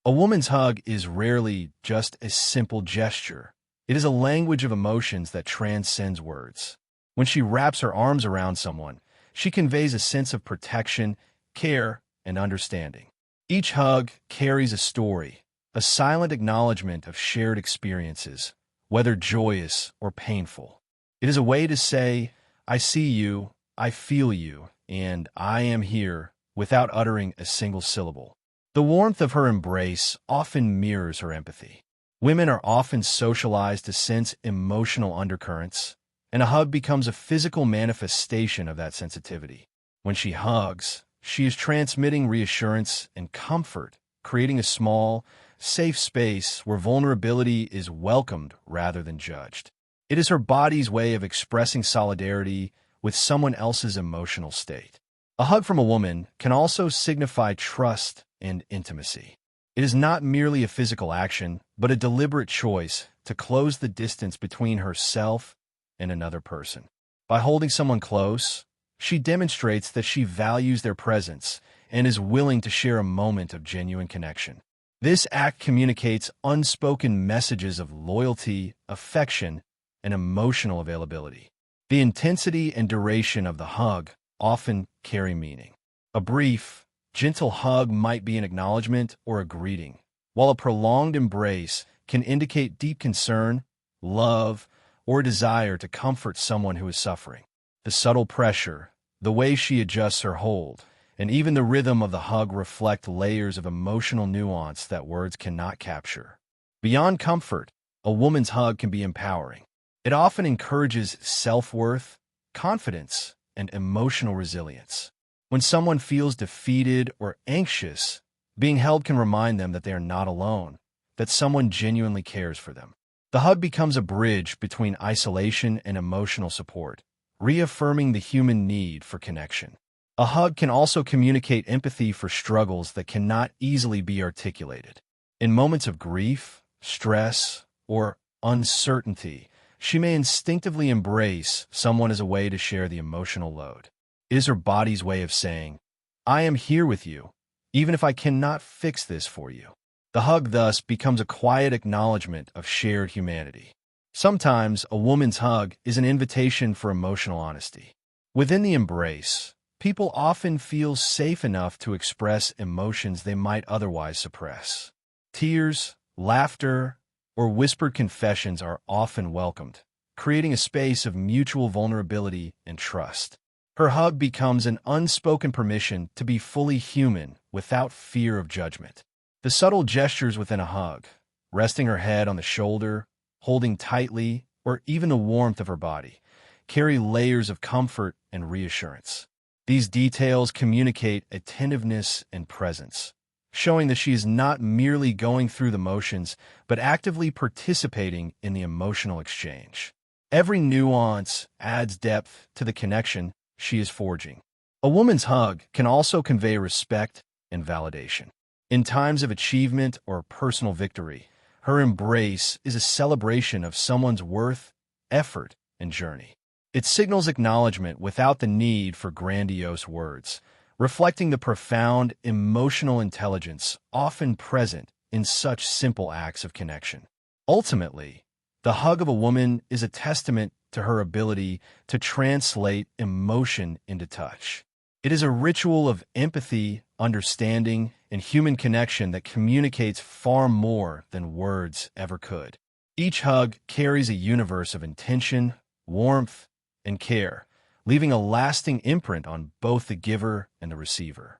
A woman's hug is rarely just a simple gesture. It is a language of emotions that transcends words. When she wraps her arms around someone, she conveys a sense of protection, care, and understanding. Each hug carries a story, a silent acknowledgement of shared experiences, whether joyous or painful. It is a way to say, I see you, I feel you, and I am here, without uttering a single syllable. The warmth of her embrace often mirrors her empathy. Women are often socialized to sense emotional undercurrents, and a hug becomes a physical manifestation of that sensitivity. When she hugs, she is transmitting reassurance and comfort, creating a small, safe space where vulnerability is welcomed rather than judged. It is her body's way of expressing solidarity with someone else's emotional state. A hug from a woman can also signify trust and intimacy. It is not merely a physical action, but a deliberate choice to close the distance between herself and another person. By holding someone close, she demonstrates that she values their presence and is willing to share a moment of genuine connection. This act communicates unspoken messages of loyalty, affection, and emotional availability. The intensity and duration of the hug often carry meaning. A brief, gentle hug might be an acknowledgement or a greeting, while a prolonged embrace can indicate deep concern, love, or a desire to comfort someone who is suffering. The subtle pressure, the way she adjusts her hold, and even the rhythm of the hug reflect layers of emotional nuance that words cannot capture. Beyond comfort, a woman's hug can be empowering. It often encourages self-worth, confidence, and emotional resilience. When someone feels defeated or anxious, being held can remind them that they are not alone, that someone genuinely cares for them. The hug becomes a bridge between isolation and emotional support, reaffirming the human need for connection. A hug can also communicate empathy for struggles that cannot easily be articulated. In moments of grief, stress, or uncertainty, she may instinctively embrace someone as a way to share the emotional load. It is her body's way of saying, I am here with you, even if I cannot fix this for you. The hug thus becomes a quiet acknowledgement of shared humanity. Sometimes a woman's hug is an invitation for emotional honesty. Within the embrace, people often feel safe enough to express emotions they might otherwise suppress. Tears, laughter, or whispered confessions are often welcomed, creating a space of mutual vulnerability and trust. Her hug becomes an unspoken permission to be fully human without fear of judgment. The subtle gestures within a hug, resting her head on the shoulder, holding tightly, or even the warmth of her body, carry layers of comfort and reassurance. These details communicate attentiveness and presence, showing that she is not merely going through the motions, but actively participating in the emotional exchange. Every nuance adds depth to the connection she is forging. A woman's hug can also convey respect and validation. In times of achievement or personal victory, her embrace is a celebration of someone's worth, effort, and journey. It signals acknowledgement without the need for grandiose words, reflecting the profound emotional intelligence often present in such simple acts of connection. Ultimately, the hug of a woman is a testament to her ability to translate emotion into touch. It is a ritual of empathy, understanding, and human connection that communicates far more than words ever could. Each hug carries a universe of intention, warmth, and care, leaving a lasting imprint on both the giver and the receiver.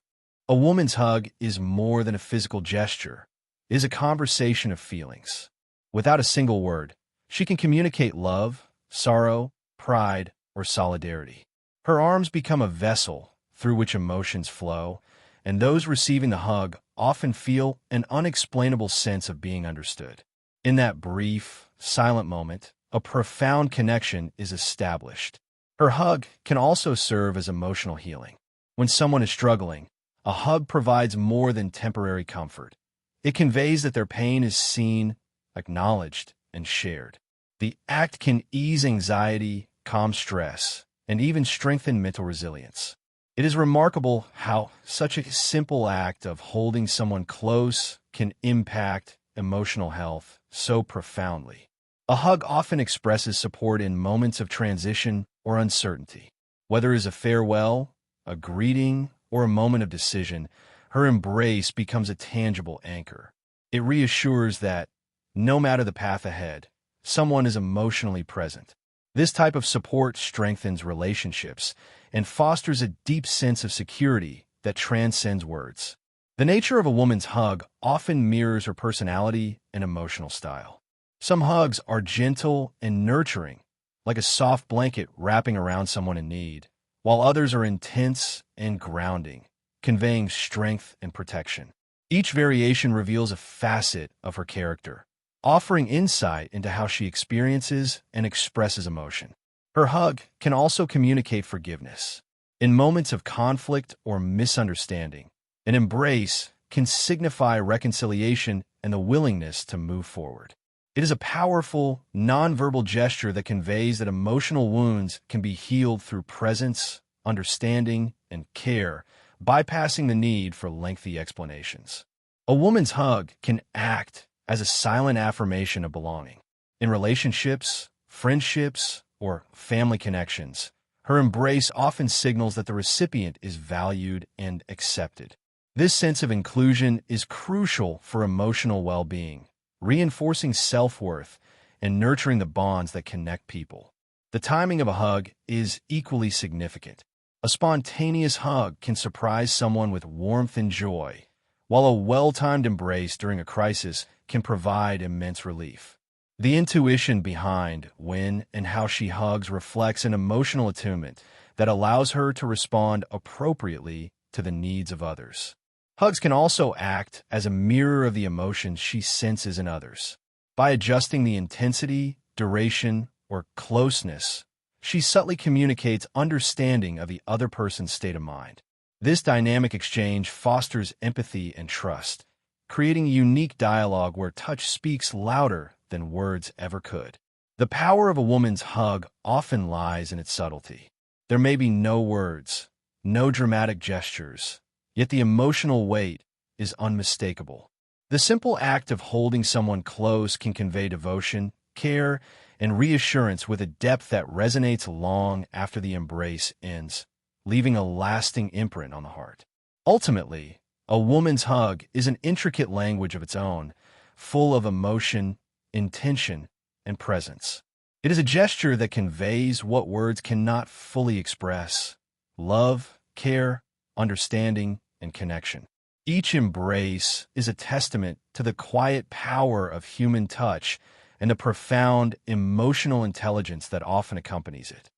A woman's hug is more than a physical gesture. It is a conversation of feelings. Without a single word, she can communicate love, sorrow, pride, or solidarity. Her arms become a vessel through which emotions flow, and those receiving the hug often feel an unexplainable sense of being understood. In that brief, silent moment, a profound connection is established. Her hug can also serve as emotional healing. When someone is struggling, a hug provides more than temporary comfort. It conveys that their pain is seen, acknowledged, and shared. The act can ease anxiety, calm stress, and even strengthen mental resilience. It is remarkable how such a simple act of holding someone close can impact emotional health so profoundly. A hug often expresses support in moments of transition or uncertainty. Whether it is a farewell, a greeting, or a moment of decision, her embrace becomes a tangible anchor. It reassures that, no matter the path ahead, someone is emotionally present. This type of support strengthens relationships and fosters a deep sense of security that transcends words. The nature of a woman's hug often mirrors her personality and emotional style. Some hugs are gentle and nurturing, like a soft blanket wrapping around someone in need, while others are intense and grounding, conveying strength and protection. Each variation reveals a facet of her character, offering insight into how she experiences and expresses emotion. Her hug can also communicate forgiveness. In moments of conflict or misunderstanding, an embrace can signify reconciliation and the willingness to move forward. It is a powerful, nonverbal gesture that conveys that emotional wounds can be healed through presence, understanding, and care, bypassing the need for lengthy explanations. A woman's hug can act as a silent affirmation of belonging. In relationships, friendships, or family connections, her embrace often signals that the recipient is valued and accepted. This sense of inclusion is crucial for emotional well-being, reinforcing self-worth and nurturing the bonds that connect people. The timing of a hug is equally significant. A spontaneous hug can surprise someone with warmth and joy, while a well-timed embrace during a crisis can provide immense relief. The intuition behind when and how she hugs reflects an emotional attunement that allows her to respond appropriately to the needs of others. Hugs can also act as a mirror of the emotions she senses in others. By adjusting the intensity, duration, or closeness, she subtly communicates understanding of the other person's state of mind. This dynamic exchange fosters empathy and trust, creating a unique dialogue where touch speaks louder than words ever could. The power of a woman's hug often lies in its subtlety. There may be no words, no dramatic gestures, yet the emotional weight is unmistakable. The simple act of holding someone close can convey devotion, care, and reassurance with a depth that resonates long after the embrace ends, leaving a lasting imprint on the heart. Ultimately, a woman's hug is an intricate language of its own, full of emotion, intention, and presence. It is a gesture that conveys what words cannot fully express: love, care, understanding, and connection. Each embrace is a testament to the quiet power of human touch and the profound emotional intelligence that often accompanies it.